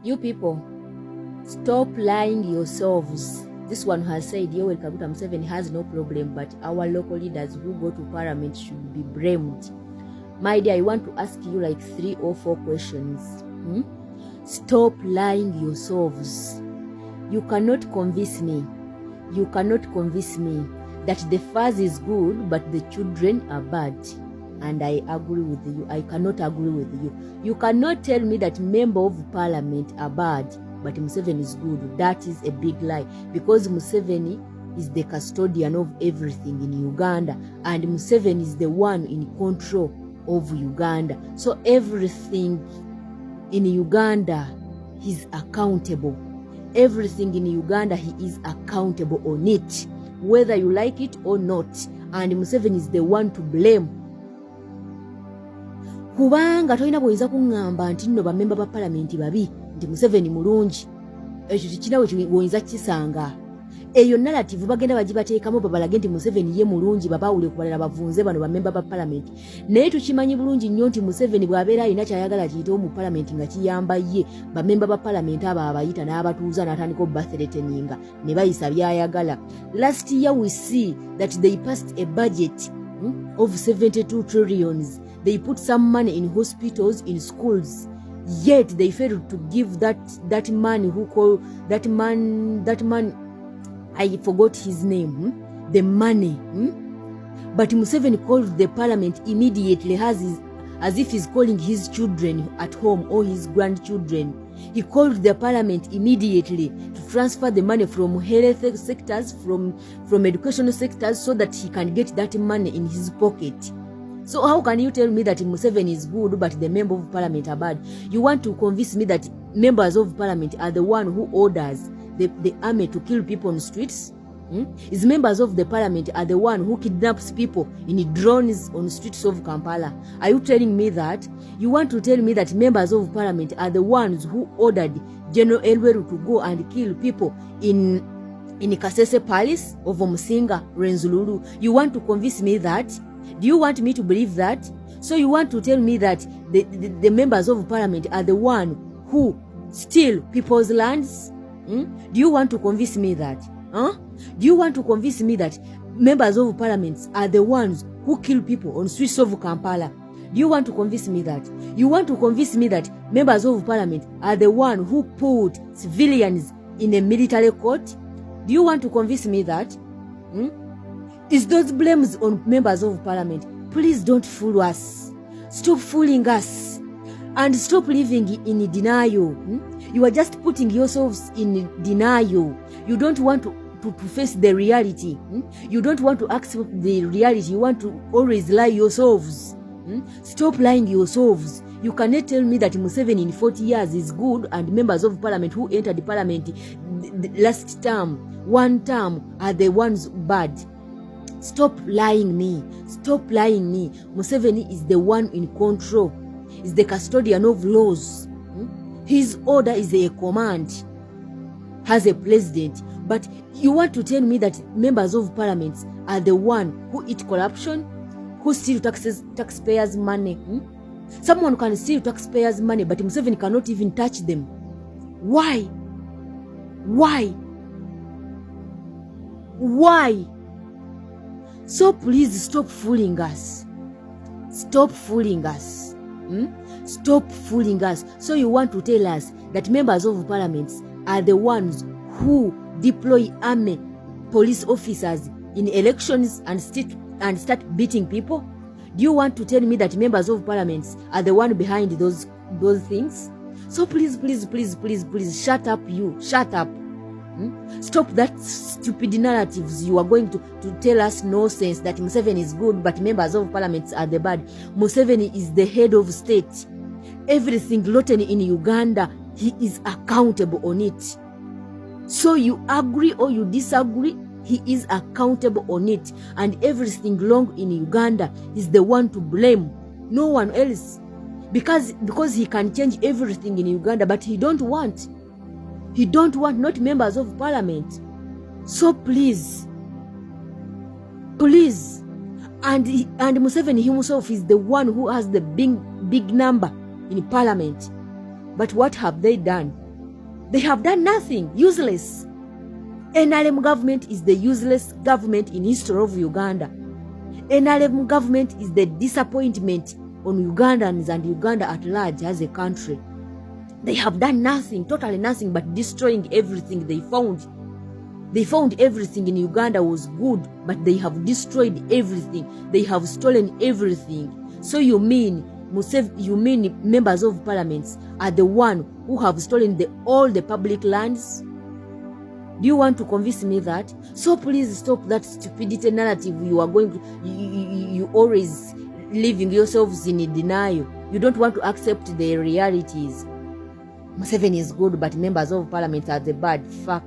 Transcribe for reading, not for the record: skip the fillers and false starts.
You people, stop lying yourselves. This one has said Yoweri Kaguta Museveni has no problem, but our local leaders who go to parliament should be blamed. My dear, I want to ask you like 3 or 4 questions. Stop lying yourselves. You cannot convince me. You cannot convince me that the fuzz is good, but the children are bad. And I agree with you. I cannot agree with you. You cannot tell me that members of parliament are bad, but Museveni is good. That is a big lie, because Museveni is the custodian of everything in Uganda, and Museveni is the one in control of Uganda. So everything in Uganda, he's accountable. Everything in Uganda, he is accountable on it, whether you like it or not. And Museveni is the one to blame. Kubanga toyina bwoyinza kuŋŋamba nti nno bamemba ba palamenti babi nti Museveni mulungi. Ekyo tekinawe bwoyinza kisanga. Eyo narrative bagenda bagibateekamu babalage nti Museveni ye mulungi babaawule ku balala bavunze bano bamemba ba palamenti. Naye tukimanyi bulungi nnyo nti Museveni bw'abeera alina kyayagala kiyitewo mu palamenti nga kiyamba ye, bamemba ba palamenti abo abayita n'abatuuza n'atandika obbathreateninga ne bayisa byayagala. Last year we see that they passed a budget of 72 trillions. They put some money in hospitals, in schools, yet they failed to give that man who called that man, I forgot his name, the money. But Museveni called the parliament immediately as if he's calling his children at home or his grandchildren. He called the parliament immediately to transfer the money from health sectors, from educational sectors, so that he can get that money in his pocket. So how can you tell me that Museveni is good but the members of parliament are bad? You want to convince me that members of parliament are the one who orders the army to kill people on the streets? Is members of the parliament are the one who kidnaps people in drones on the streets of Kampala? Are you telling me that? You want to tell me that members of parliament are the ones who ordered General Elweru to go and kill people in Kasese Palace of Musinga, Renzululu? You want to convince me that? Do you want me to believe that? So you want to tell me that the members of parliament are the one who steal people's lands? Do you want to convince me that? Do you want to convince me that members of parliament are the ones who kill people on streets of Kampala? Do you want to convince me that? You want to convince me that members of parliament are the one who put civilians in a military court? Do you want to convince me that? Is those blames on members of parliament? Please don't fool us. Stop fooling us. And stop living in denial. You are just putting yourselves in denial. You don't want to face the reality. You don't want to accept the reality. You want to always lie yourselves. Stop lying yourselves. You cannot tell me that Museveni in 40 years is good and members of parliament who entered the parliament the last term, one term, are the ones bad. Stop lying me. Stop lying me. Museveni is the one in control. Is the custodian of laws. His order is a command. Has a president. But you want to tell me that members of parliament are the one who eat corruption, who steal taxpayers' money? Someone can steal taxpayers' money, but Museveni cannot even touch them. Why? Why? Why? So please stop fooling us. Stop fooling us. Stop fooling us. So you want to tell us that members of parliament are the ones who deploy army police officers in elections and start beating people? Do you want to tell me that members of parliament are the one behind those things? So please, please, please, please, please, shut up you. Shut up. Stop that stupid narratives. You are going to tell us nonsense that Museveni is good but members of parliament are the bad. Museveni is the head of state. Everything rotten in Uganda, he is accountable on it. So you agree or you disagree, he is accountable on it. And everything wrong in Uganda is the one to blame, no one else. Because he can change everything in Uganda, but he don't want. He don't want not members of parliament. So please, please. And Museveni himself is the one who has the big number in parliament. But what have they done? They have done nothing. Useless. NRM government is the useless government in history of Uganda. NRM government is the disappointment on Ugandans and Uganda at large as a country. They have done nothing, totally nothing, but destroying everything they found. They found everything in Uganda was good, but they have destroyed everything. They have stolen everything. So you mean members of parliaments are the one who have stolen all the public lands? Do you want to convince me that? So please stop that stupidity narrative. You are going to, you always leaving yourselves in denial. You don't want to accept the realities. Museveni is good, but members of parliament are the bad. Fuck.